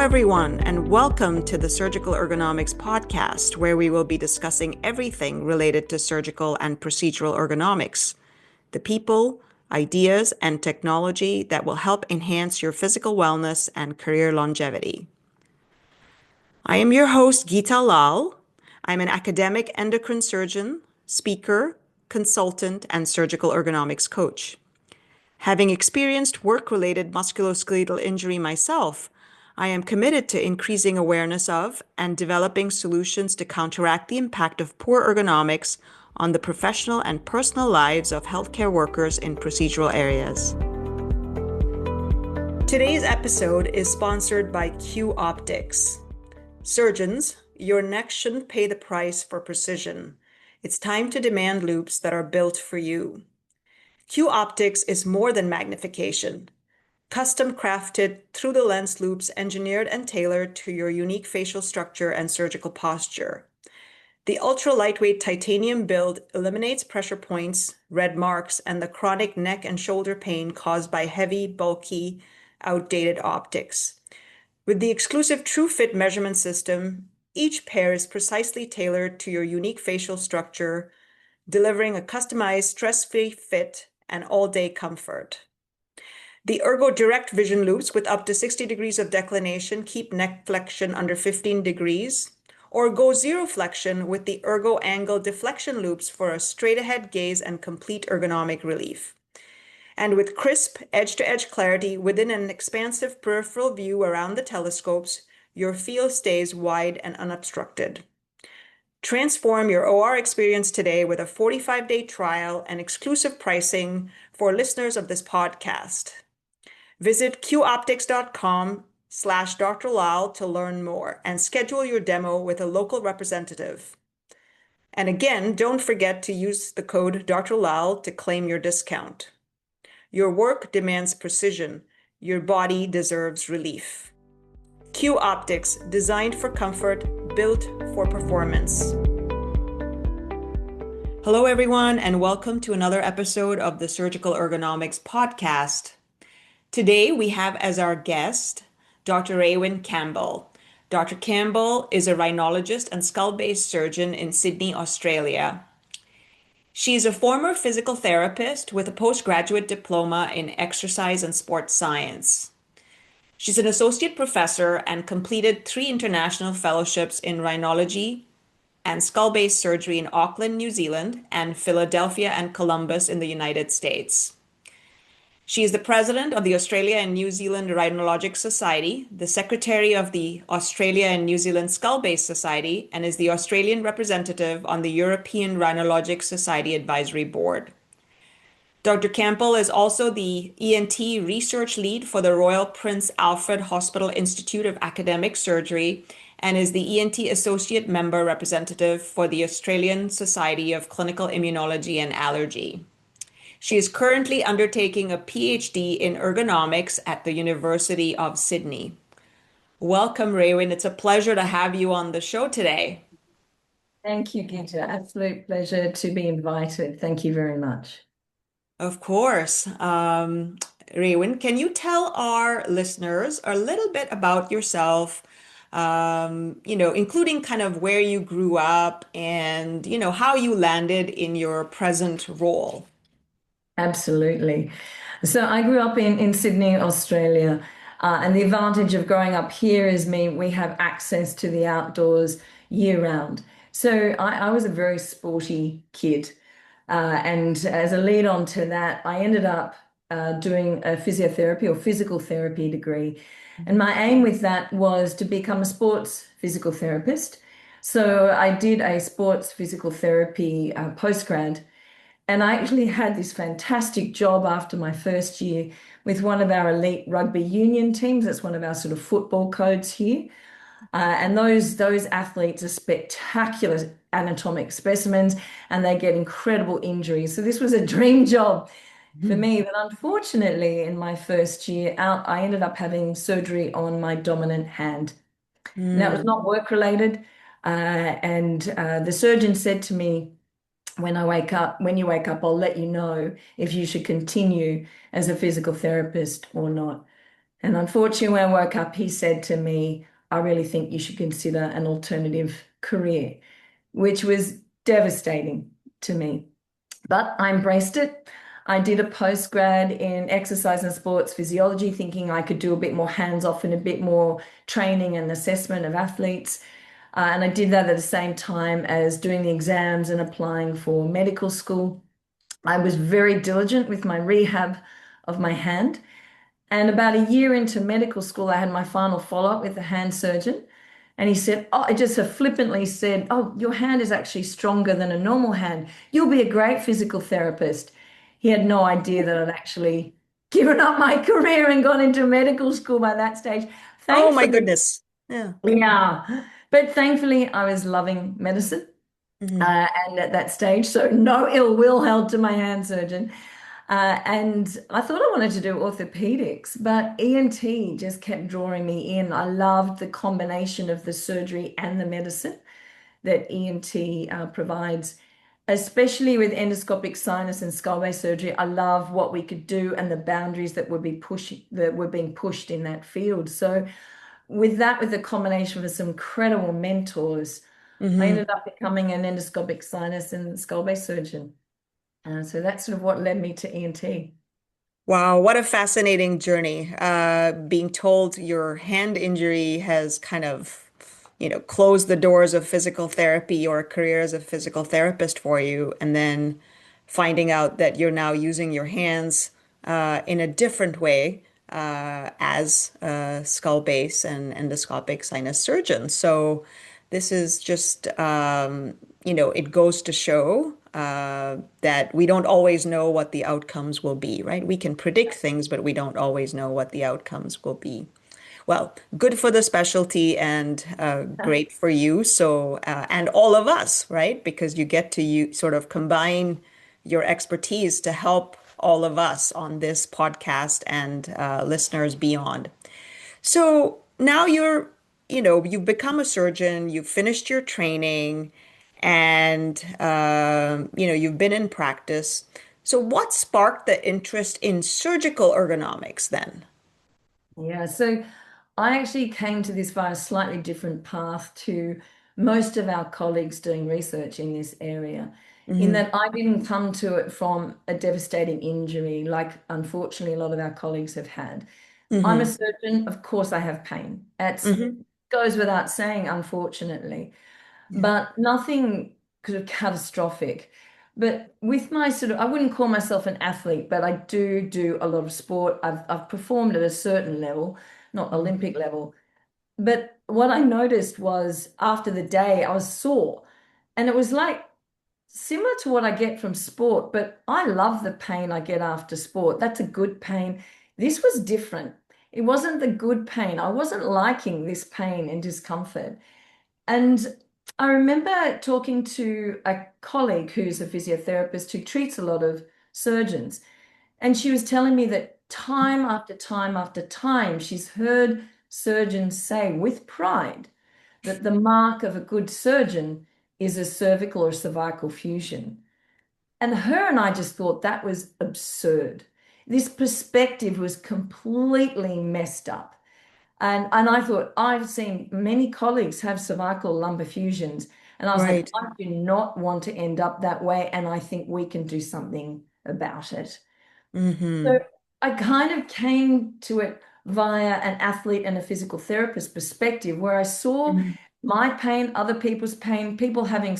everyone, and welcome to the Surgical Ergonomics podcast, where we will be discussing everything related to surgical and procedural ergonomics, the people, ideas, and technology that will help enhance your physical wellness and career longevity. I am your host, Geeta Lal. I'm an academic endocrine surgeon, speaker, consultant, and surgical ergonomics coach. Having experienced work-related musculoskeletal injury myself, I am committed to increasing awareness of and developing solutions to counteract the impact of poor ergonomics on the professional and personal lives of healthcare workers in procedural areas. Today's episode is sponsored by Q Optics. Surgeons, your neck shouldn't pay the price for precision. It's time to demand loupes that are built for you. Q Optics is more than magnification. Custom crafted through the lens loupes engineered and tailored to your unique facial structure and surgical posture. The ultra lightweight titanium build eliminates pressure points, red marks, and the chronic neck and shoulder pain caused by heavy, bulky, outdated optics. With the exclusive TrueFit measurement system, each pair is precisely tailored to your unique facial structure, delivering a customized stress-free fit and all-day comfort. The Ergo Direct Vision loupes with up to 60 degrees of declination keep neck flexion under 15 degrees, or go zero flexion with the Ergo Angle Deflection loupes for a straight-ahead gaze and complete ergonomic relief. And with crisp edge-to-edge clarity within an expansive peripheral view around the telescopes, your field stays wide and unobstructed. Transform your OR experience today with a 45-day trial and exclusive pricing for listeners of this podcast. Visit qoptics.com/Dr. Lal to learn more and schedule your demo with a local representative. And again, don't forget to use the code Dr. Lal to claim your discount. Your work demands precision. Your body deserves relief. Q Optics, designed for comfort, built for performance. Hello, everyone, and welcome to another episode of the Surgical Ergonomics podcast. Today, we have as our guest, Dr. Raewyn Campbell. Dr. Campbell is a rhinologist and skull base surgeon in Sydney, Australia. She is a former physical therapist with a postgraduate diploma in exercise and sports science. She's an associate professor and completed 3 international fellowships in rhinology and skull base surgery in Auckland, New Zealand, and Philadelphia and Columbus in the United States. She is the president of the Australia and New Zealand Rhinologic Society, the secretary of the Australia and New Zealand Skull Base Society, and is the Australian representative on the European Rhinologic Society Advisory Board. Dr. Campbell is also the ENT research lead for the Royal Prince Alfred Hospital Institute of Academic Surgery and is the ENT Associate Member Representative for the Australian Society of Clinical Immunology and Allergy. She is currently undertaking a PhD in ergonomics at the University of Sydney. Welcome, Raewyn. It's a pleasure to have you on the show today. Thank you, Geeta. Absolute pleasure to be invited. Thank you very much. Of course. Raewyn, can you tell our listeners a little bit about yourself, including kind of where you grew up and, how you landed in your present role? Absolutely. So I grew up in Sydney, Australia, and the advantage of growing up here is we have access to the outdoors year round. So I was a very sporty kid. And as a lead on to that, I ended up doing a physiotherapy or physical therapy degree. And my aim with that was to become a sports physical therapist. So I did a sports physical therapy postgrad. And I actually had this fantastic job after my first year with one of our elite rugby union teams. That's one of our sort of football codes here. And those athletes are spectacular anatomic specimens and they get incredible injuries. So this was a dream job for me. But unfortunately, in my first year out, I ended up having surgery on my dominant hand. Now, it was not work related. And the surgeon said to me, when you wake up, I'll let you know if you should continue as a physical therapist or not. And unfortunately, when I woke up, he said to me, I really think you should consider an alternative career, which was devastating to me. But I embraced it. I did a postgrad in exercise and sports physiology, thinking I could do a bit more hands-off and a bit more training and assessment of athletes. And I did that at the same time as doing the exams and applying for medical school. I was very diligent with my rehab of my hand. And about a year into medical school, I had my final follow-up with the hand surgeon. And he said, oh, I just flippantly said, oh, your hand is actually stronger than a normal hand. You'll be a great physical therapist. He had no idea that I'd actually given up my career and gone into medical school by that stage. Oh my Thankfully, goodness. Yeah. yeah. But thankfully, I was loving medicine Hmm. and at that stage, so no ill will held to my hand surgeon. And I thought I wanted to do orthopedics, but ENT just kept drawing me in. I loved the combination of the surgery and the medicine that ENT provides, especially with endoscopic sinus and skull base surgery. I love what we could do and the boundaries that were being pushed in that field. So with that, with the combination with some incredible mentors, I Hmm. ended up becoming an endoscopic sinus and skull base surgeon. So that's sort of what led me to ENT. Wow, what a fascinating journey. Being told your hand injury has kind of, closed the doors of physical therapy or a career as a physical therapist for you, and then finding out that you're now using your hands in a different way as a skull base and endoscopic sinus surgeon. So this is just, it goes to show that we don't always know what the outcomes will be, right? We can predict things, but we don't always know what the outcomes will be. Well, good for the specialty and great for you. So, and all of us, right? Because you get to sort of combine your expertise to help all of us on this podcast and listeners beyond. So now you've become a surgeon, you've finished your training, and you've been in practice. So what sparked the interest in surgical ergonomics then? Yeah, so I actually came to this via a slightly different path to most of our colleagues doing research in this area, in Hmm. that I didn't come to it from a devastating injury, like unfortunately a lot of our colleagues have had. I'm a Hmm. surgeon, of course I have pain. It Hmm. goes without saying, unfortunately, Yeah. but nothing kind of catastrophic. But with my sort of, I wouldn't call myself an athlete, but I do a lot of sport. I've performed at a certain level, not Mhm. Olympic level. But what I noticed was after the day, I was sore. And it was like similar to what I get from sport, but I love the pain I get after sport. That's a good pain. This was different. It wasn't the good pain. I wasn't liking this pain and discomfort. And I remember talking to a colleague who's a physiotherapist who treats a lot of surgeons. And she was telling me that time after time after time, she's heard surgeons say with pride that the mark of a good surgeon is a cervical or cervical fusion. And her and I just thought that was absurd. This perspective was completely messed up. And I thought, I've seen many colleagues have cervical lumbar fusions. And I was like, Right. I do not want to end up that way. And I think we can do something about it. So Hmm. I kind of came to it via an athlete and a physical therapist perspective where I saw Hmm. my pain, other people's pain, people having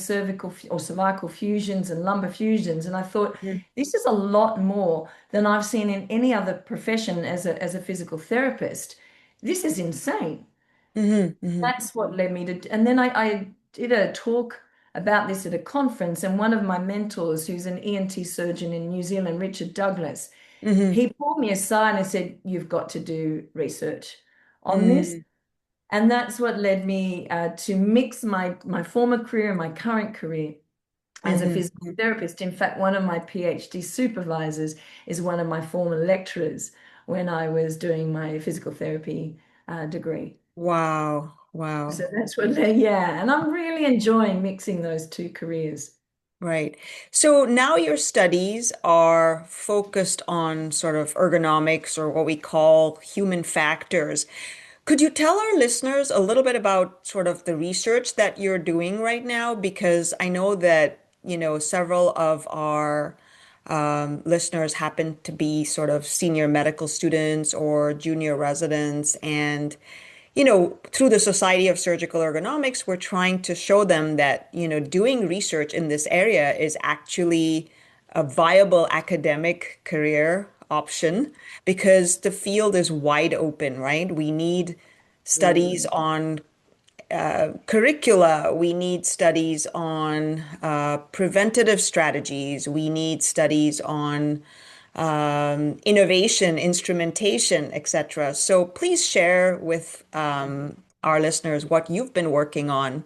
or cervical fusions and lumbar fusions. And I thought, this is a lot more than I've seen in any other profession as a physical therapist. This is insane. Hmm. Hmm. That's what led me to, and then I did a talk about this at a conference, and one of my mentors, who's an ENT surgeon in New Zealand, Richard Douglas, Hmm. he pulled me aside and said, "You've got to do research on this." Hmm. And that's what led me to mix my former career and my current career as a Hmm. physical therapist. In fact, one of my PhD supervisors is one of my former lecturers when I was doing my physical therapy degree. Wow. Wow. So that's what, yeah. And I'm really enjoying mixing those two careers. Right. So now your studies are focused on sort of ergonomics or what we call human factors. Could you tell our listeners a little bit about sort of the research that you're doing right now? Because I know that, several of our listeners happen to be sort of senior medical students or junior residents. And through the Society of Surgical Ergonomics, we're trying to show them that, doing research in this area is actually a viable academic career option because the field is wide open, right? We need studies Absolutely. on curricula, we need studies on preventative strategies, we need studies on innovation, instrumentation, etc. So please share with our listeners what you've been working on.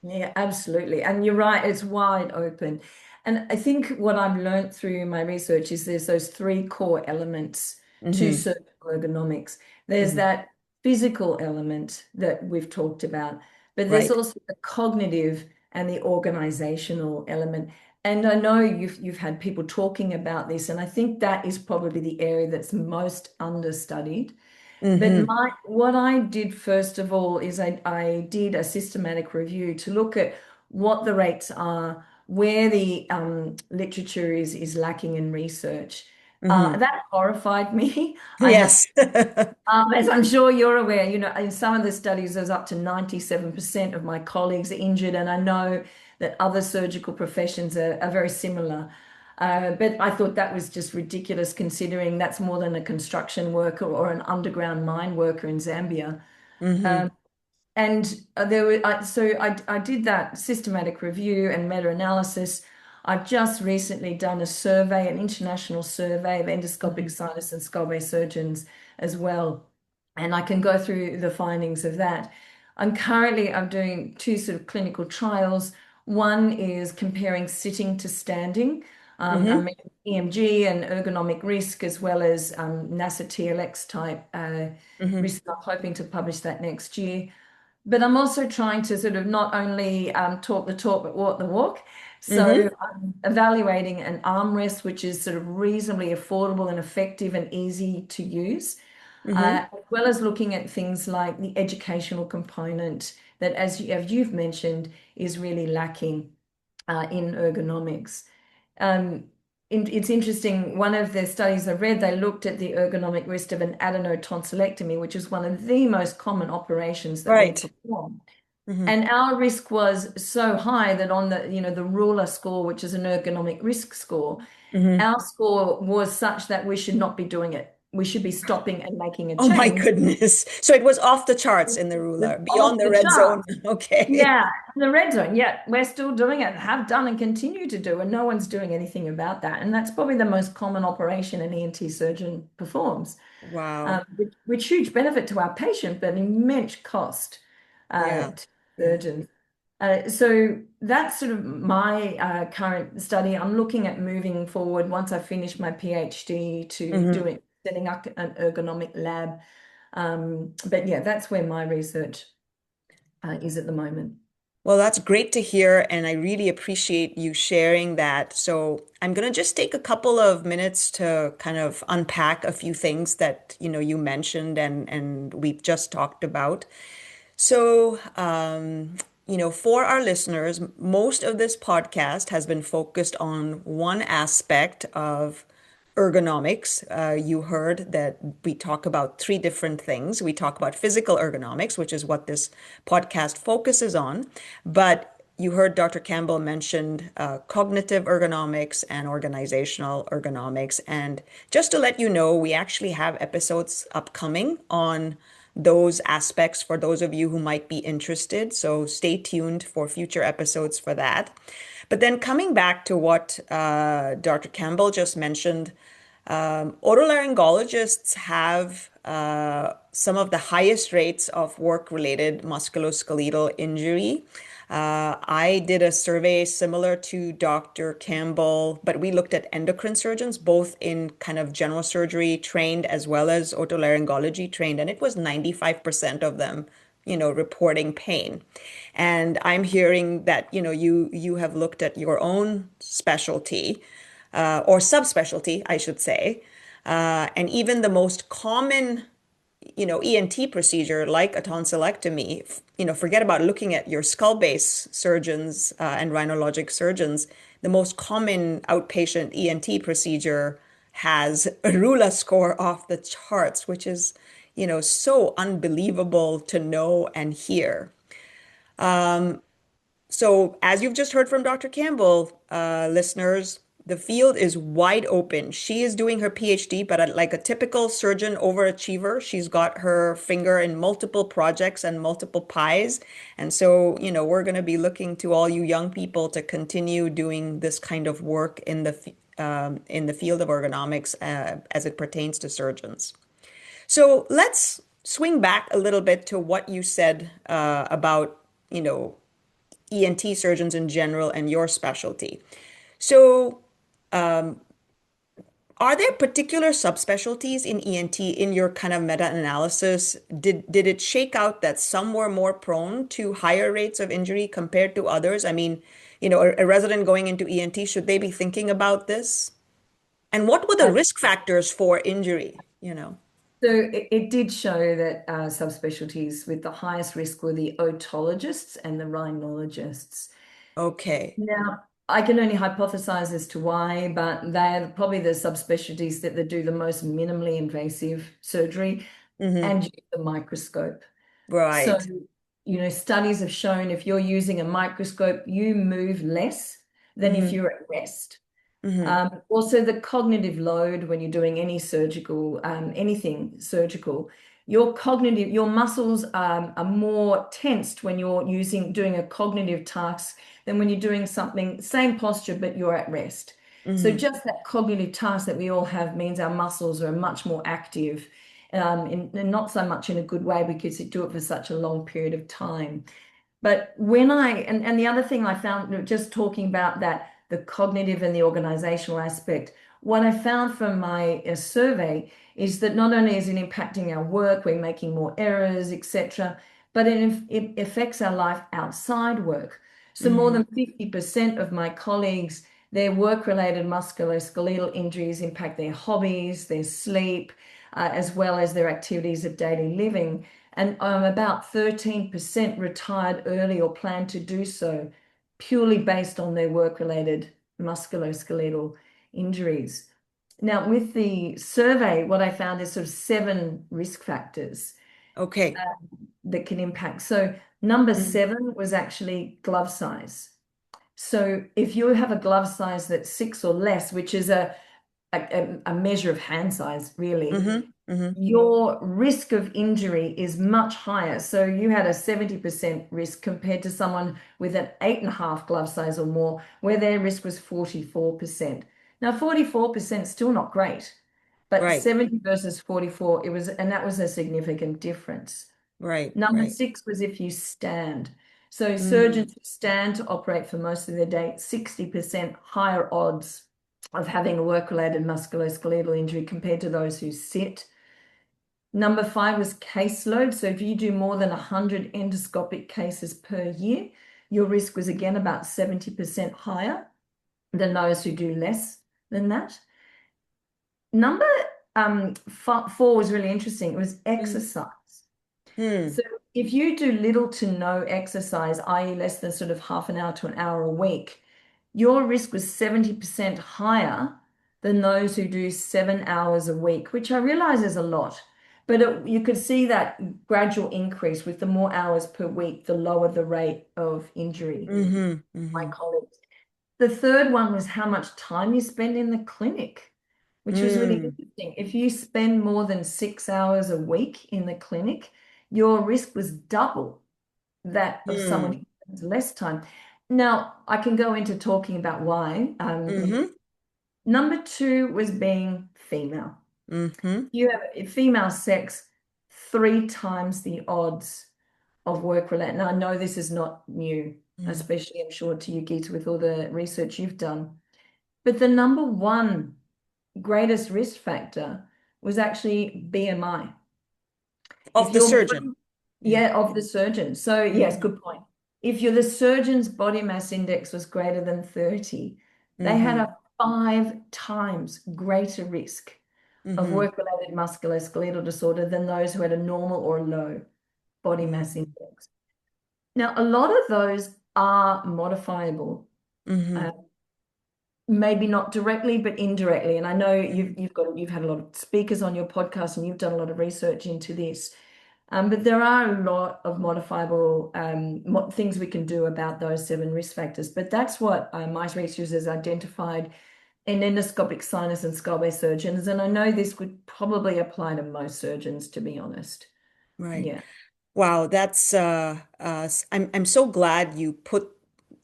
Yeah, absolutely. And you're right, it's wide open. And I think what I've learned through my research is there's those three core elements to Hmm. surgical ergonomics. There's Hmm. that physical element that we've talked about, but there's Right. also the cognitive and the organizational element. And I know you've had people talking about this, and I think that is probably the area that's most understudied. But Hmm. what I did first of all is I did a systematic review to look at what the rates are, where the literature is lacking in research. Hmm. That horrified me. I have, Yes. as I'm sure you're aware, in some of the studies, there's up to 97% of my colleagues are injured, and I know that other surgical professions are very similar. But I thought that was just ridiculous considering that's more than a construction worker or an underground mine worker in Zambia. Hmm. Um, and there were, I did that systematic review and meta-analysis. I've just recently done a survey, an international survey of endoscopic Hmm. sinus and skull base surgeons as well. And I can go through the findings of that. I'm doing two sort of clinical trials. One is comparing sitting to standing. I'm Hmm. making EMG and ergonomic risk as well as NASA TLX type Hmm. risk. I'm hoping to publish that next year. But I'm also trying to sort of not only talk the talk, but walk the walk. So Hmm. I'm evaluating an armrest, which is sort of reasonably affordable and effective and easy to use, Hmm. as well as looking at things like the educational component that, as you've mentioned, is really lacking in ergonomics. Um, it's interesting. One of the studies I read, they looked at the ergonomic risk of an adenotonsillectomy, which is one of the most common operations that we Right. perform. Hmm. And our risk was so high that on the ruler score, which is an ergonomic risk score, Hmm. our score was such that we should not be doing it. We should be stopping and making a Oh my change. goodness. So it was off the charts in the It's ruler, beyond off the the red zone. chart. Okay. Yeah, the red zone. Yeah, we're still doing it, have done and continue to do, and no one's doing anything about that. And that's probably the most common operation an ENT surgeon performs, Wow. which huge benefit to our patient, but immense cost Yeah. to Yeah. surgeons. So that's sort of my current study. I'm looking at moving forward once I finish my PhD to Hmm. setting up an ergonomic lab. But yeah, that's where my research is at the moment. Well, that's great to hear, and I really appreciate you sharing that. So I'm going to just take a couple of minutes to kind of unpack a few things that, you mentioned and we've just talked about. So, for our listeners, most of this podcast has been focused on one aspect of ergonomics. You heard that we talk about three different things. We talk about physical ergonomics, which is what this podcast focuses on. But you heard Dr. Campbell mentioned cognitive ergonomics and organizational ergonomics. And just to let you know, we actually have episodes upcoming on those aspects for those of you who might be interested. So stay tuned for future episodes for that. But then coming back to what Dr. Campbell just mentioned, otolaryngologists have some of the highest rates of work-related musculoskeletal injury. I did a survey similar to Dr. Campbell, but we looked at endocrine surgeons, both in kind of general surgery trained as well as otolaryngology trained, and it was 95% of them, reporting pain. And I'm hearing that, you have looked at your own specialty, or subspecialty, I should say, and even the most common ENT procedure like a tonsillectomy, forget about looking at your skull base surgeons and rhinologic surgeons. The most common outpatient ENT procedure has a RULA score off the charts, which is, so unbelievable to know and hear. So, as you've just heard from Dr. Campbell, listeners, the field is wide open. She is doing her PhD, but like a typical surgeon overachiever, she's got her finger in multiple projects and multiple pies. And so, we're going to be looking to all you young people to continue doing this kind of work in the field of ergonomics as it pertains to surgeons. So let's swing back a little bit to what you said about, ENT surgeons in general and your specialty. So, are there particular subspecialties in ENT in your kind of meta-analysis? Did it shake out that some were more prone to higher rates of injury compared to others? I mean, a resident going into ENT, should they be thinking about this? And what were the risk factors for injury? So it did show that subspecialties with the highest risk were the otologists and the rhinologists. Okay. Now, I can only hypothesize as to why, but they're probably the subspecialties that do the most minimally invasive surgery Hmm. and use the microscope. So, Right. studies have shown if you're using a microscope, you move less than if Hmm. you're at rest. Hmm. Also, the cognitive load when you're doing anything surgical, your muscles are more tensed when you're doing a cognitive task than when you're doing something, same posture, but you're at rest. So Hmm. just that cognitive task that we all have means our muscles are much more active, and not so much in a good way because you do it for such a long period of time. But and the other thing I found, just talking about that, the cognitive and the organizational aspect, what I found from my survey is that not only is it impacting our work, we're making more errors, etc., but it affects our life outside work. So more Hmm. than 50% of my colleagues, their work-related musculoskeletal injuries impact their hobbies, their sleep, as well as their activities of daily living. And about 13% retired early or plan to do so purely based on their work-related musculoskeletal injuries. Now, with the survey, what I found is sort of 7 risk factors Okay. that can impact. So, number Hmm. 7 was actually glove size. So, if you have a glove size that's 6 or less, which is a measure of hand size, really, Hmm. Hmm. your risk of injury is much higher. So you had a 70% risk compared to someone with an 8.5 glove size or more, where their risk was 44%. Now, 44% is still not great, but Right. 70 versus 44, and that was a significant difference. Right. Number Right. 6 was if you stand. So Mm. surgeons who stand to operate for most of their day, 60% higher odds of having a work-related musculoskeletal injury compared to those who sit. Number 5 was caseload. So if you do more than 100 endoscopic cases per year, your risk was again about 70% higher than those who do less than that. Number 4 was really interesting. It was Mm. exercise. Hmm. So if you do little to no exercise, i.e. less than sort of half an hour to an hour a week, your risk was 70% higher than those who do 7 hours a week, which I realize is a lot. But you could see that gradual increase with the more hours per week, the lower the rate of injury, Hmm. my Hmm. colleagues. The third one was how much time you spend in the clinic, which was really Mm. interesting. If you spend more than 6 hours a week in the clinic, your risk was double that of someone Mm. who spends less time. Now, I can go into talking about why. Hmm. Number 2 was being female. Hmm. You have female sex, 3 times the odds of work-related. Now, I know this is not new, Mm. especially I'm sure to you, Geeta, with all the research you've done. But the number 1 greatest risk factor was actually BMI. Of If the your surgeon. body Yeah. Yeah, of the surgeon. So yes, Mm-hmm. good point. If the surgeon's body mass index was greater than 30, they had Mm-hmm. a 5 times greater risk of Mm-hmm. work-related musculoskeletal disorder than those who had a normal or low body mass index. Now, a lot of those are modifiable. Mm-hmm. Uh, Maybe not directly, but indirectly. And I know you've had a lot of speakers on your podcast and you've done a lot of research into this. But there are a lot of modifiable things we can do about those 7 risk factors. But that's what my researchers has identified in endoscopic sinus and skull base surgeons. And I know this would probably apply to most surgeons, to be honest. Right. Yeah. Wow, that's I'm so glad you put,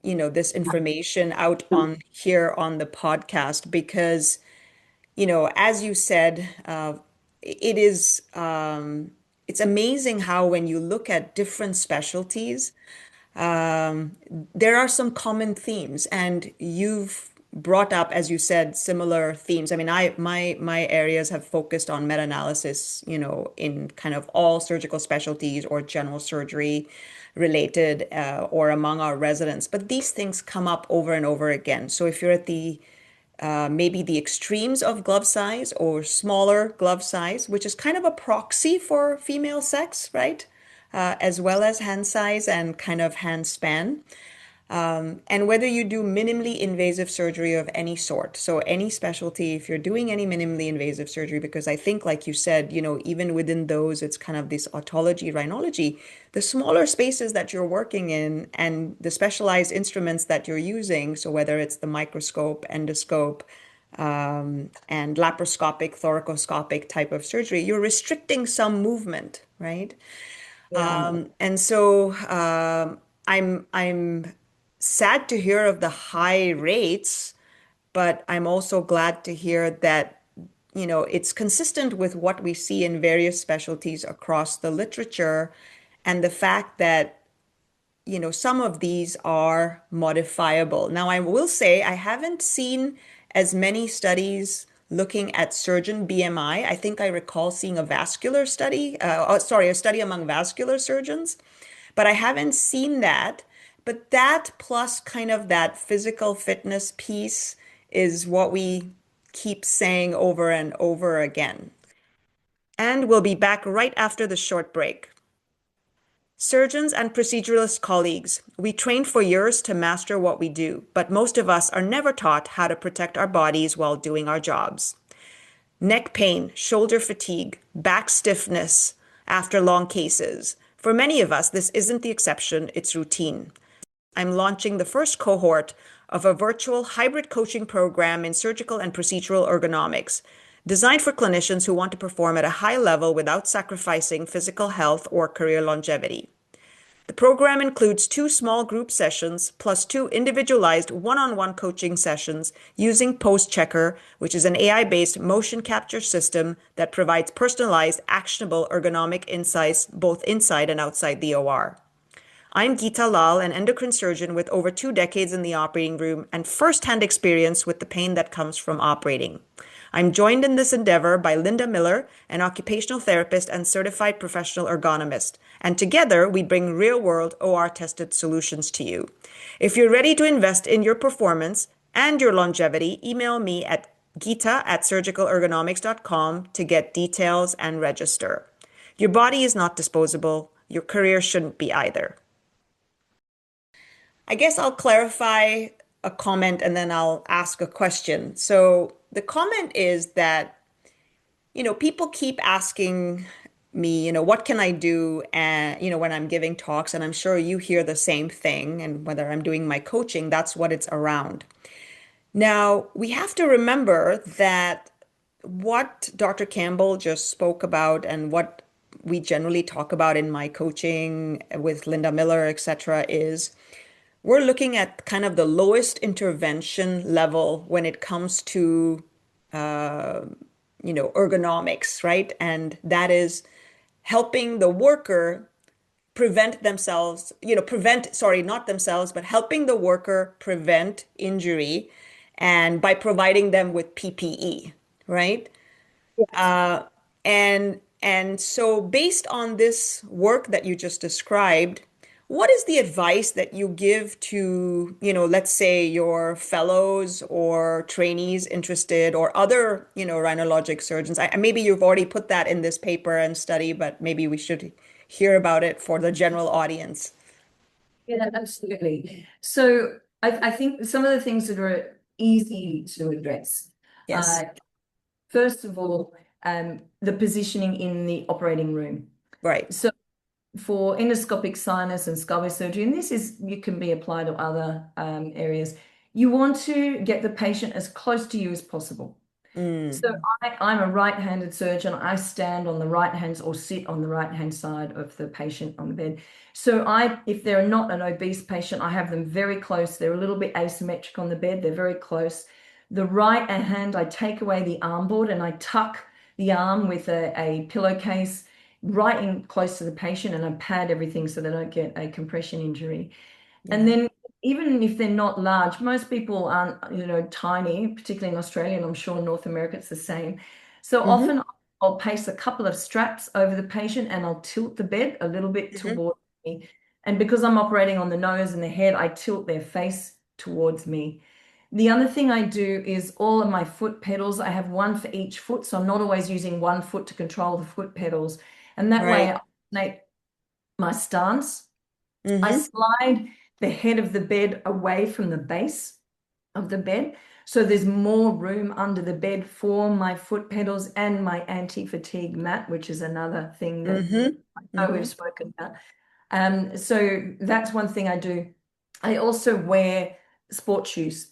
this information out on here on the podcast because, as you said, it is it's amazing how when you look at different specialties, um, there are some common themes, and you've brought up, as you said, similar themes. I mean, my areas have focused on meta-analysis, in kind of all surgical specialties or general surgery related, or among our residents. But these things come up over and over again. So if you're at the maybe the extremes of glove size or smaller glove size, which is kind of a proxy for female sex, right? As well as hand size and kind of hand span. And whether you do minimally invasive surgery of any sort, so any specialty, if you're doing any minimally invasive surgery, because I think, like you said, even within those, it's kind of this otology, rhinology, the smaller spaces that you're working in and the specialized instruments that you're using, so whether it's the microscope, endoscope, and laparoscopic, thoracoscopic type of surgery, you're restricting some movement, right? Yeah. And so I'm sad to hear of the high rates, but I'm also glad to hear that, it's consistent with what we see in various specialties across the literature, and the fact that, some of these are modifiable. Now, I will say I haven't seen as many studies looking at surgeon BMI. I think I recall seeing a vascular study, sorry, a study among vascular surgeons, but I haven't seen that. But that plus kind of that physical fitness piece is what we keep saying over and over again. And we'll be back right after the short break. Surgeons and proceduralist colleagues, we train for years to master what we do, but most of us are never taught how to protect our bodies while doing our jobs. Neck pain, shoulder fatigue, back stiffness after long cases. For many of us, this isn't the exception, it's routine. I'm launching the first cohort of a virtual hybrid coaching program in surgical and procedural ergonomics, designed for clinicians who want to perform at a high level without sacrificing physical health or career longevity. The program includes 2 small group sessions plus 2 individualized one-on-one coaching sessions using PostChecker, which is an AI-based motion capture system that provides personalized, actionable ergonomic insights both inside and outside the OR. I'm Geeta Lal, an endocrine surgeon with over 2 decades in the operating room and first-hand experience with the pain that comes from operating. I'm joined in this endeavor by Linda Miller, an occupational therapist and certified professional ergonomist, and together we bring real-world OR-tested solutions to you. If you're ready to invest in your performance and your longevity, email me at geeta@surgicalergonomics.com to get details and register. Your body is not disposable. Your career shouldn't be either. I guess I'll clarify a comment and then I'll ask a question. So the comment is that, people keep asking me, what can I do? And, when I'm giving talks, and I'm sure you hear the same thing. And whether I'm doing my coaching, that's what it's around. Now, we have to remember that what Dr. Campbell just spoke about and what we generally talk about in my coaching with Linda Miller, etc., is we're looking at kind of the lowest intervention level when it comes to, ergonomics, right? And that is helping the worker prevent themselves, sorry, not themselves, but helping the worker prevent injury and by providing them with PPE, right? Yes. And And so, based on this work that you just described, what is the advice that you give to, let's say your fellows or trainees interested or other, rhinologic surgeons? Maybe you've already put that in this paper and study, but maybe we should hear about it for the general audience. Yeah, absolutely. So I think some of the things that are easy to address. Yes, First of all, the positioning in the operating room. right. So for endoscopic sinus and skull base surgery, and you can be applied to other areas, you want to get the patient as close to you as possible. So Mm, I'm a right-handed surgeon. I stand on the right hand or sit on the right-hand side of the patient on the bed. So if they're not an obese patient, I have them very close. They're a little bit asymmetric on the bed. They're very close. The right hand, I take away the arm board and I tuck the arm with a pillowcase right in close to the patient, and I pad everything so they don't get a compression injury. And yeah. then even if they're not large, most people aren't, tiny, particularly in Australia, and I'm sure in North America it's the same. So Hmm. often I'll place a couple of straps over the patient and I'll tilt the bed a little bit Hmm. toward me. And because I'm operating on the nose and the head, I tilt their face towards me. The other thing I do is all of my foot pedals, I have one for each foot. So I'm not always using one foot to control the foot pedals. And that way Right. I make my stance. I Hmm. slide the head of the bed away from the base of the bed. So there's more room under the bed for my foot pedals and my anti-fatigue mat, which is another thing that Hmm. I know Hmm. we've spoken about. So that's one thing I do. I also wear sports shoes.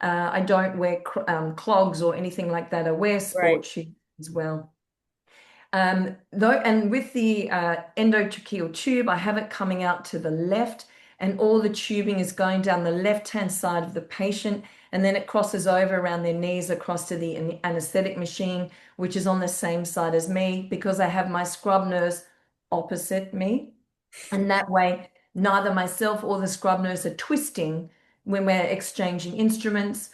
I don't wear clogs or anything like that. I wear Right. sports shoes as well. And with the endotracheal tube, I have it coming out to the left, and all the tubing is going down the left-hand side of the patient, and then it crosses over around their knees across to the anesthetic machine, which is on the same side as me because I have my scrub nurse opposite me. And that way, neither myself or the scrub nurse are twisting when we're exchanging instruments,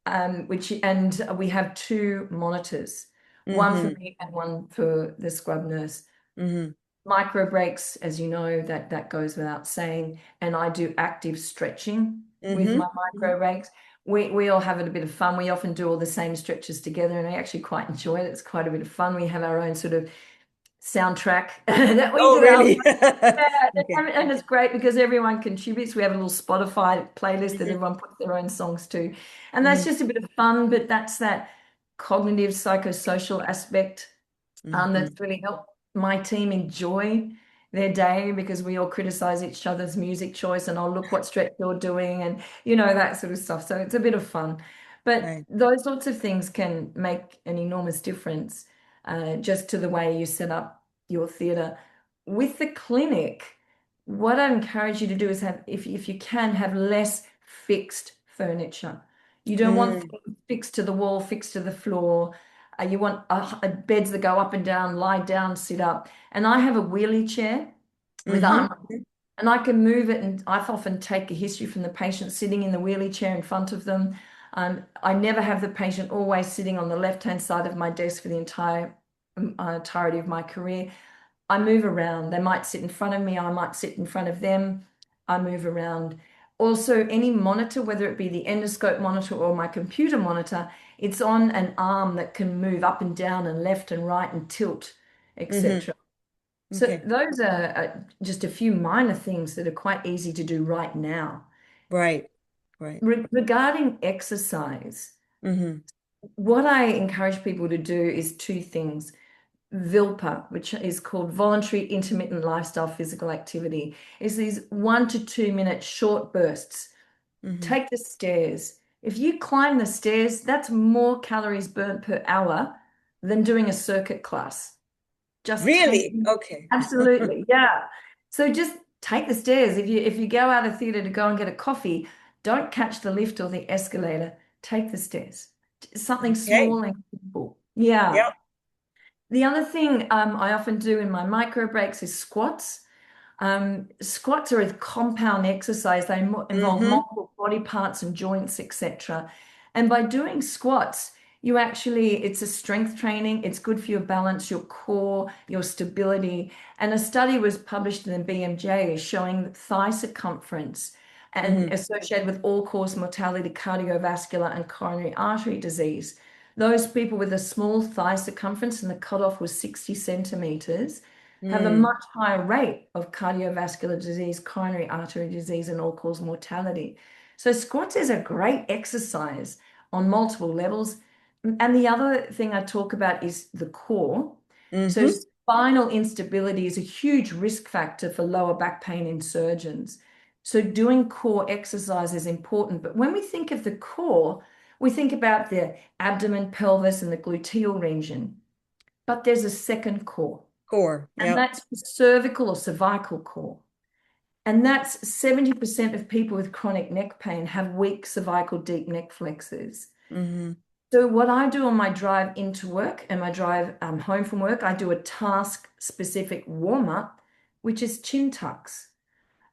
and we have two monitors, one for Hmm. me and one for the scrub nurse. Hmm. Micro breaks, as you know, that goes without saying, and I do active stretching with my Hmm. micro breaks. We all have a bit of fun. We often do all the same stretches together, and I actually quite enjoy it. It's quite a bit of fun. We have our own sort of soundtrack that we Oh, do our really? yeah, Okay. and it's great because everyone contributes. We have a little Spotify playlist that Hmm. everyone puts their own songs to. And that's Hmm. just a bit of fun, but that's that cognitive psychosocial aspect Hmm. that's really helped my team enjoy their day because we all criticize each other's music choice and I'll look what stretch you're doing and that sort of stuff. So it's a bit of fun. But Right. those sorts of things can make an enormous difference just to the way you set up your theatre. With the clinic, what I encourage you to do is have, if you can, have less fixed furniture. You don't want Mm, things fixed to the wall, fixed to the floor. You want beds that go up and down, lie down, sit up. And I have a wheelie chair with hmm. arm, and I can move it. And I've often take a history from the patient sitting in the wheelie chair in front of them. I never have the patient always sitting on the left-hand side of my desk for the entirety of my career. I move around. They might sit in front of me. I might sit in front of them. I move around. Also, any monitor, whether it be the endoscope monitor or my computer monitor, it's on an arm that can move up and down and left and right and tilt, Hmm. etc. So Okay. those are just a few minor things that are quite easy to do right now. Right. Right. Regarding exercise, Hmm. what I encourage people to do is two things. VILPA, which is called Voluntary Intermittent Lifestyle Physical Activity, is these 1 to 2 minute short bursts. Hmm. Take the stairs. If you climb the stairs, that's more calories burnt per hour than doing a circuit class. Just Really? taking, Okay. absolutely, yeah. So just take the stairs. If you go out of theatre to go and get a coffee, don't catch the lift or the escalator. Take the stairs. Something Okay. small and simple. Yeah. Yep. The other thing I often do in my micro breaks is squats. Squats are a compound exercise. They involve Hmm. multiple body parts and joints, etc. And by doing squats, You actually, it's a strength training. It's good for your balance, your core, your stability. And a study was published in the BMJ showing that thigh circumference and Hmm. associated with all-cause mortality, cardiovascular and coronary artery disease. Those people with a small thigh circumference and the cutoff was 60 centimeters have a Mm. much higher rate of cardiovascular disease, coronary artery disease, and all-cause mortality. So squats is a great exercise on multiple levels. And the other thing I talk about is the core. So Hmm. spinal instability is a huge risk factor for lower back pain in surgeons. So doing core exercise is important. But when we think of the core, we think about the abdomen, pelvis, and the gluteal region. But there's a second core, Core. and Yep. that's the cervical or cervical core. And that's 70% of people with chronic neck pain have weak cervical deep neck flexors. Hmm. So what I do on my drive into work and my drive home from work, I do a task-specific warm-up, which is chin tucks.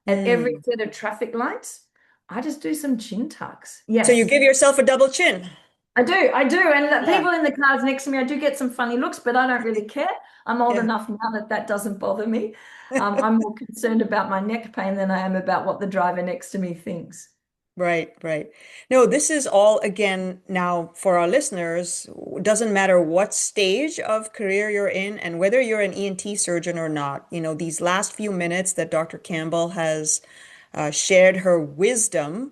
At every Mm. set of traffic lights, I just do some chin tucks. So you Yes, give yourself a double chin. I do. And the Yeah. people in the cars next to me, I do get some funny looks, but I don't really care. I'm old Yeah. enough now that that doesn't bother me. I'm more concerned about my neck pain than I am about what the driver next to me thinks. Right, right. No, this is all again now for our listeners. Doesn't matter what stage of career you're in and whether you're an ENT surgeon or not. These last few minutes that Dr. Campbell has shared her wisdom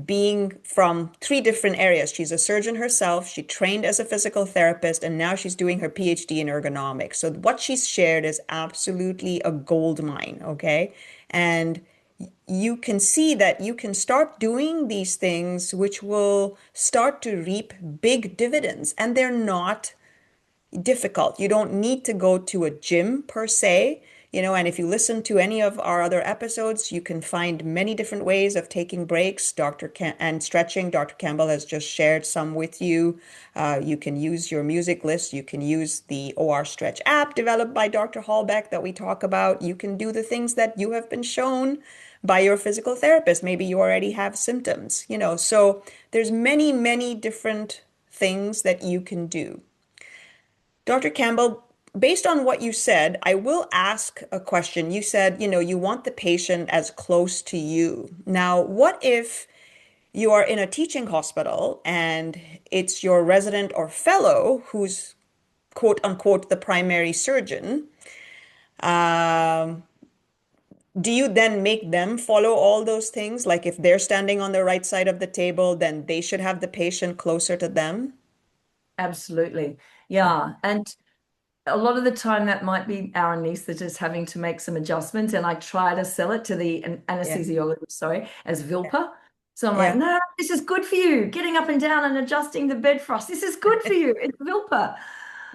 being from three different areas. She's a surgeon herself, she trained as a physical therapist, and now she's doing her PhD in ergonomics. So what she's shared is absolutely a gold mine, okay? And you can see that you can start doing these things which will start to reap big dividends, and they're not difficult. You don't need to go to a gym per se, and if you listen to any of our other episodes, you can find many different ways of taking breaks. And stretching. Dr. Campbell has just shared some with you. You can use your music list. You can use the OR Stretch app developed by Dr. Hallbeck that we talk about. You can do the things that you have been shown by your physical therapist. Maybe you already have symptoms, so there's many, many different things that you can do. Dr. Campbell, based on what you said, I will ask a question. You said, you want the patient as close to you. Now, what if you are in a teaching hospital and it's your resident or fellow who's quote unquote the primary surgeon? Um, do you then make them follow all those things? Like if they're standing on the right side of the table, then they should have the patient closer to them? Absolutely. Yeah. And a lot of the time that might be our anesthetist having to make some adjustments, and I try to sell it to the Yeah, anesthesiologist, sorry, as VILPA. So I'm like, yeah, no, this is good for you. Getting up and down and adjusting the bed for us. This is good for you. It's VILPA.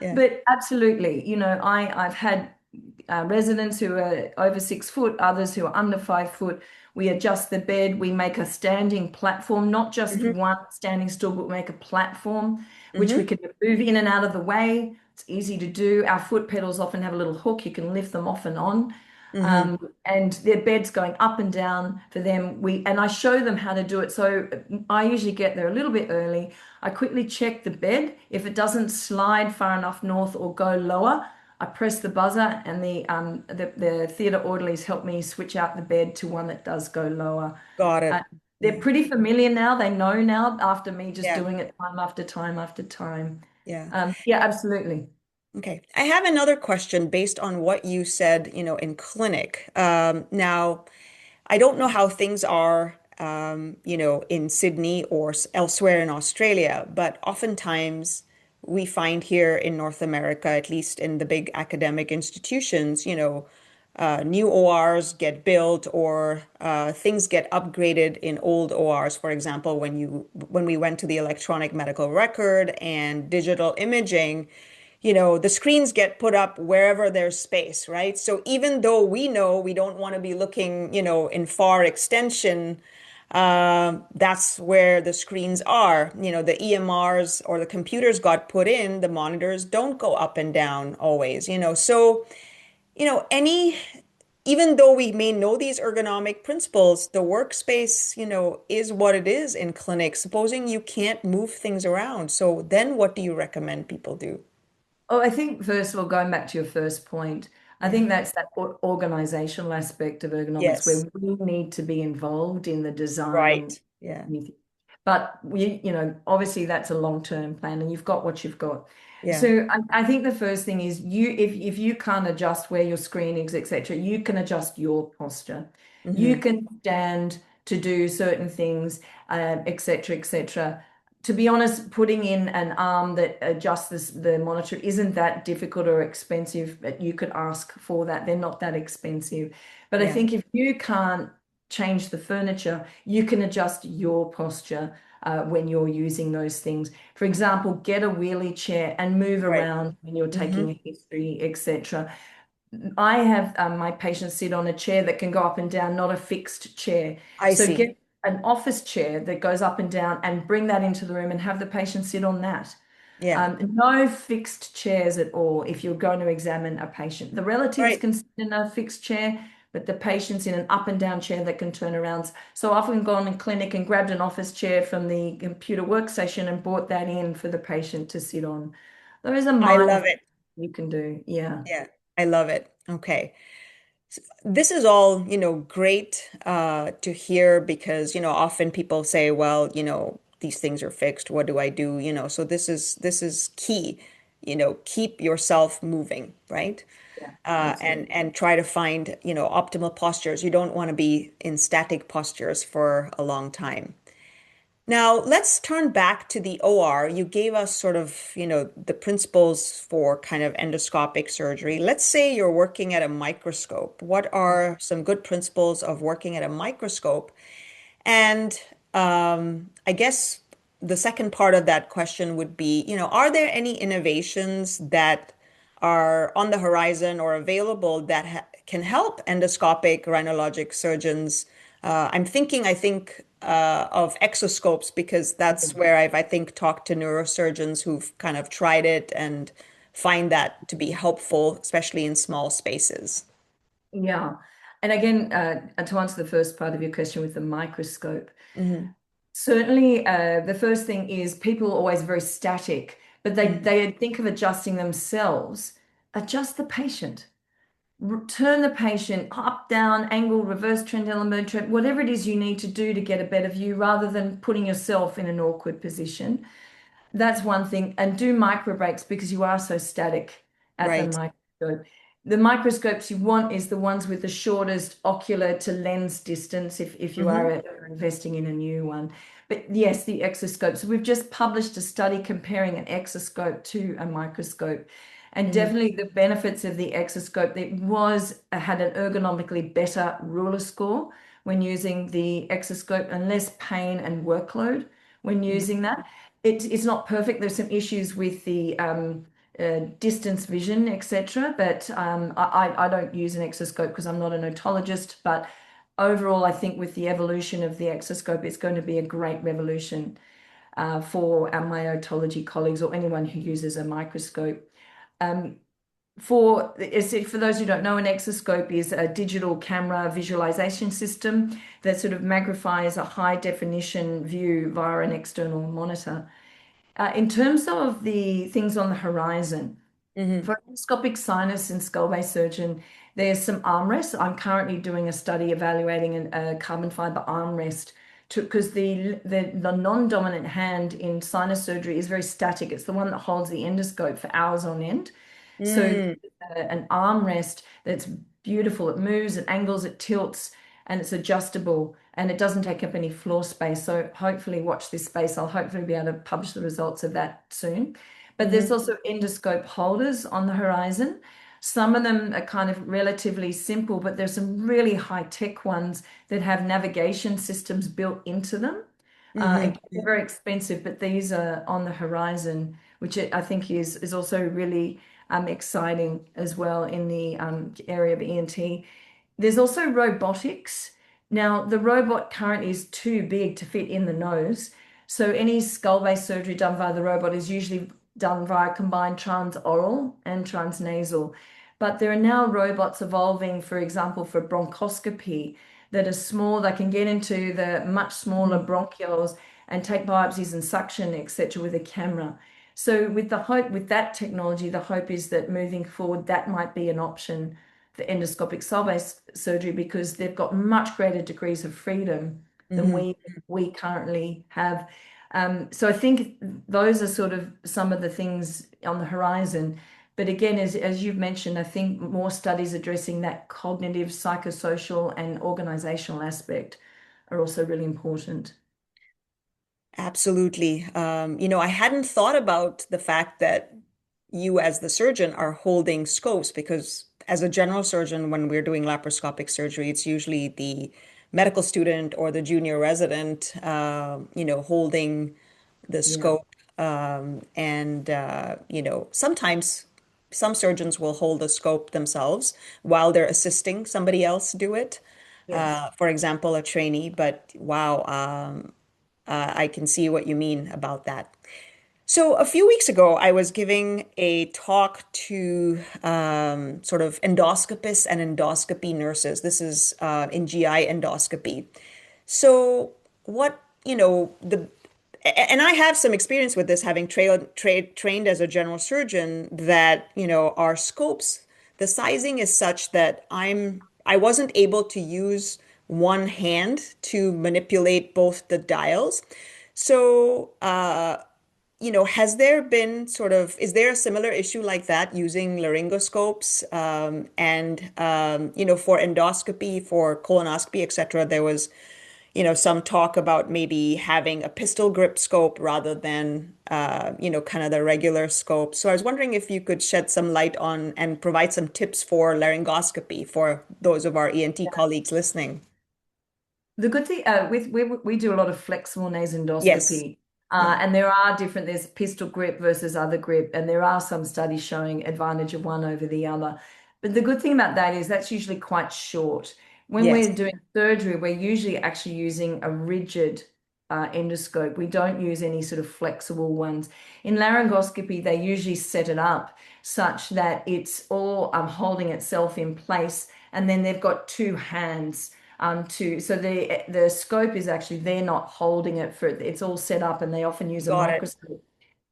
yeah. But absolutely, I've had residents who are over 6 foot, others who are under 5 foot. We adjust the bed. We make a standing platform, not just Hmm. one standing stool, but we make a platform which we Hmm. can move in and out of the way. It's easy to do. Our foot pedals often have a little hook. You can lift them off and on. Hmm. And their bed's going up and down for them. And I show them how to do it. So I usually get there a little bit early. I quickly check the bed. If it doesn't slide far enough north or go lower, I press the buzzer, and the theatre orderlies help me switch out the bed to one that does go lower. Got Uh, it. they're Yeah. pretty familiar now. They know now after me just Yeah. doing it time after time after time. Yeah. Yeah, absolutely. Okay. I have another question based on what you said, in clinic. Now, I don't know how things are, in Sydney or elsewhere in Australia, but oftentimes we find here in North America, at least in the big academic institutions, new ORs get built or things get upgraded in old ORs. For example, when we went to the electronic medical record and digital imaging, the screens get put up wherever there's space, right? So even though we know we don't want to be looking, in far extension, that's where the screens are. The EMRs or the computers got put in, the monitors don't go up and down always, So, any even though we may know these ergonomic principles, the workspace, is what it is in clinics. Supposing you can't move things around. So then what do you recommend people do? Oh, I think first of all, going back to your first point, I think Hmm. that's that organizational aspect of ergonomics where Yes. we need to be involved in the design. Right. Yeah. But obviously that's a long-term plan and you've got what you've got. Yeah. So I think the first thing is if you can't adjust where your screen is, etc., you can adjust your posture. You Hmm. can stand to do certain things, etc., etc. To be honest, putting in an arm that adjusts the monitor isn't that difficult or expensive, but you could ask for that. They're not that expensive. But I Yeah. think if you can't change the furniture, you can adjust your posture when you're using those things. For example, get a wheelie chair and move Right. around when you're Hmm. taking a history, etc. I have my patients sit on a chair that can go up and down, not a fixed chair. I So see. get an office chair that goes up and down and bring that into the room and have the patient sit on that. Yeah. No fixed chairs at all if you're going to examine a patient. The relatives Right. can sit in a fixed chair, but the patient's in an up and down chair that can turn around. So I've often gone in clinic and grabbed an office chair from the computer workstation and brought that in for the patient to sit on. Those are I minor love things it. you can do. Yeah. Yeah. I love it. Okay. This is all, great to hear because, often people say, well, these things are fixed. What do I do? So this is key, keep yourself moving, right? Yeah, And absolutely. try to find, optimal postures. You don't want to be in static postures for a long time. Now, let's turn back to the OR. You gave us sort of, the principles for kind of endoscopic surgery. Let's say you're working at a microscope. What are some good principles of working at a microscope? And I guess the second part of that question would be, are there any innovations that are on the horizon or available that ha can help endoscopic rhinologic surgeons? I'm thinking, I think, of exoscopes because that's where I think, talked to neurosurgeons who've kind of tried it and find that to be helpful, especially in small spaces. Yeah. And again, to answer the first part of your question with the microscope, Hmm. certainly the first thing is people are always very static, but Hmm. they think of adjusting themselves. Adjust the patient. Turn the patient up, down, angle, reverse trend, element trend, whatever it is you need to do to get a better view rather than putting yourself in an awkward position. That's one thing. And do micro breaks because you are so static at the Right. microscope. The microscopes you want is the ones with the shortest ocular to lens distance if you are Hmm. investing in a new one. But yes, the exoscopes. We've just published a study comparing an exoscope to a microscope. And Hmm. definitely the benefits of the exoscope, it was had an ergonomically better ruler score when using the exoscope and less pain and workload when using that. It's not perfect. There's some issues with the distance vision, etc. But I don't use an exoscope because I'm not an otologist. But overall, I think with the evolution of the exoscope, it's going to be a great revolution for my otology colleagues or anyone who uses a microscope. Um, for those who don't know, an exoscope is a digital camera visualization system that sort of magnifies a high definition view via an external monitor. In terms of the things on the horizon, Hmm. for endoscopic sinus and skull base surgeon, there's some armrests. I'm currently doing a study evaluating a carbon fiber armrest because the non-dominant hand in sinus surgery is very static. It's the one that holds the endoscope for hours on end. So Mm. an armrest that's beautiful. It moves, it angles, it tilts, and it's adjustable and it doesn't take up any floor space. So hopefully watch this space. I'll hopefully be able to publish the results of that soon. But there's Hmm. also endoscope holders on the horizon. Some of them are kind of relatively simple, but there's some really high-tech ones that have navigation systems built into them. Hmm. Again, they're very expensive, but these are on the horizon, which I think is also really exciting as well in the area of ENT. There's also robotics. Now, the robot currently is too big to fit in the nose. So any skull-based surgery done via the robot is usually done via combined transoral and transnasal. But there are now robots evolving, for example, for bronchoscopy that are small. They can get into the much smaller bronchioles and take biopsies and suction, etc., with a camera. So with that technology, the hope is that moving forward, that might be an option for endoscopic skull-base surgery because they've got much greater degrees of freedom than we currently have. So I think those are sort of some of the things on the horizon. But again, as you've mentioned, I think more studies addressing that cognitive, psychosocial, and organizational aspect are also really important. Absolutely. I hadn't thought about the fact that you, as the surgeon, are holding scopes because, as a general surgeon, when we're doing laparoscopic surgery, it's usually the medical student or the junior resident, holding the Yeah. scope. Sometimes some surgeons will hold the scope themselves while they're assisting somebody else do it. Yes. For example, a trainee. But wow, I can see what you mean about that. So a few weeks ago, I was giving a talk to sort of endoscopists and endoscopy nurses. This is in GI endoscopy. So what, and I have some experience with this, having trained as a general surgeon, that, our scopes, the sizing is such that I wasn't able to use one hand to manipulate both the dials. So, is there a similar issue like that using laryngoscopes? For endoscopy, for colonoscopy, etc., there was, some talk about maybe having a pistol grip scope rather than, kind of the regular scope. So I was wondering if you could shed some light on and provide some tips for laryngoscopy for those of our ENT colleagues listening. The good thing we do a lot of flexible Yes. nasendoscopy, Yeah. and there are different. There's pistol grip versus other grip, and there are some studies showing advantage of one over the other. But the good thing about that is that's usually quite short. When Yes. we're doing surgery, we're usually actually using a rigid endoscope. We don't use any sort of flexible ones. In laryngoscopy, they usually set it up such that it's all holding itself in place, and then they've got two hands so the scope is actually they're not holding it for it's all set up and they often use a Got it. microscope.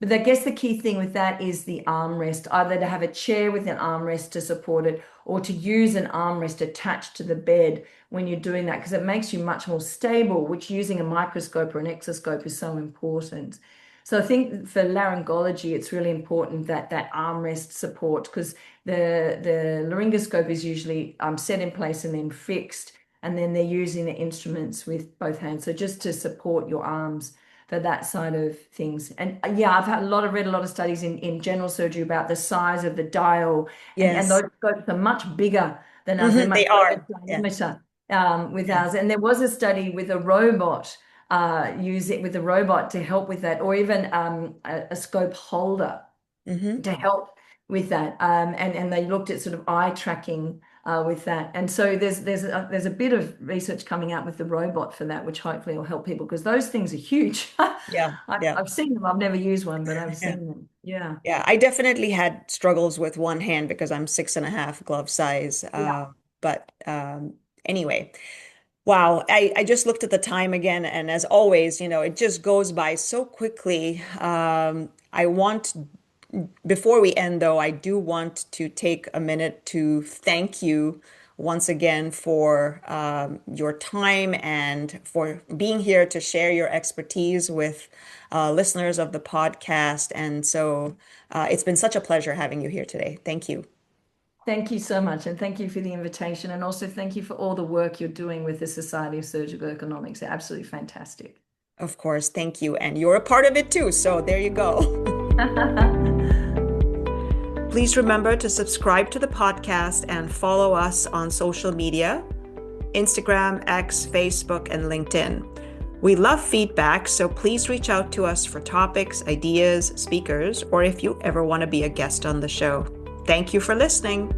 But I guess the key thing with that is the armrest, either to have a chair with an armrest to support it or to use an armrest attached to the bed when you're doing that, because it makes you much more stable, which using a microscope or an exoscope is so important. So I think for laryngology, it's really important that that armrest support, because the laryngoscope is usually set in place and then fixed, and then they're using the instruments with both hands. So just to support your arms for that side of things. And yeah, I've read a lot of studies in general surgery about the size of the dial, and Yes. those scopes are much bigger than ours. They're They much greater are. Yeah. diameter with Yeah. ours. And there was a study with a robot, use it with a robot to help with that, or even a scope holder Hmm. to help with that. And they looked at sort of eye tracking with that. And so there's a bit of research coming out with the robot for that, which hopefully will help people because those things are huge. Yeah. Yeah. I've seen them. I've never used one, but I've Yeah. seen them. Yeah. Yeah. I definitely had struggles with one hand because I'm 6.5 glove size. Yeah. But anyway, wow. I just looked at the time again, and as always, it just goes by so quickly. Before we end, though, I do want to take a minute to thank you once again for your time and for being here to share your expertise with listeners of the podcast. And so it's been such a pleasure having you here today. Thank you. Thank you so much. And thank you for the invitation. And also thank you for all the work you're doing with the Society of Surgical Ergonomics. They're absolutely fantastic. Of course, thank you. And you're a part of it too. So there you go. Please remember to subscribe to the podcast and follow us on social media, Instagram, X, Facebook, and LinkedIn. We love feedback, so please reach out to us for topics, ideas, speakers, or if you ever want to be a guest on the show. Thank you for listening.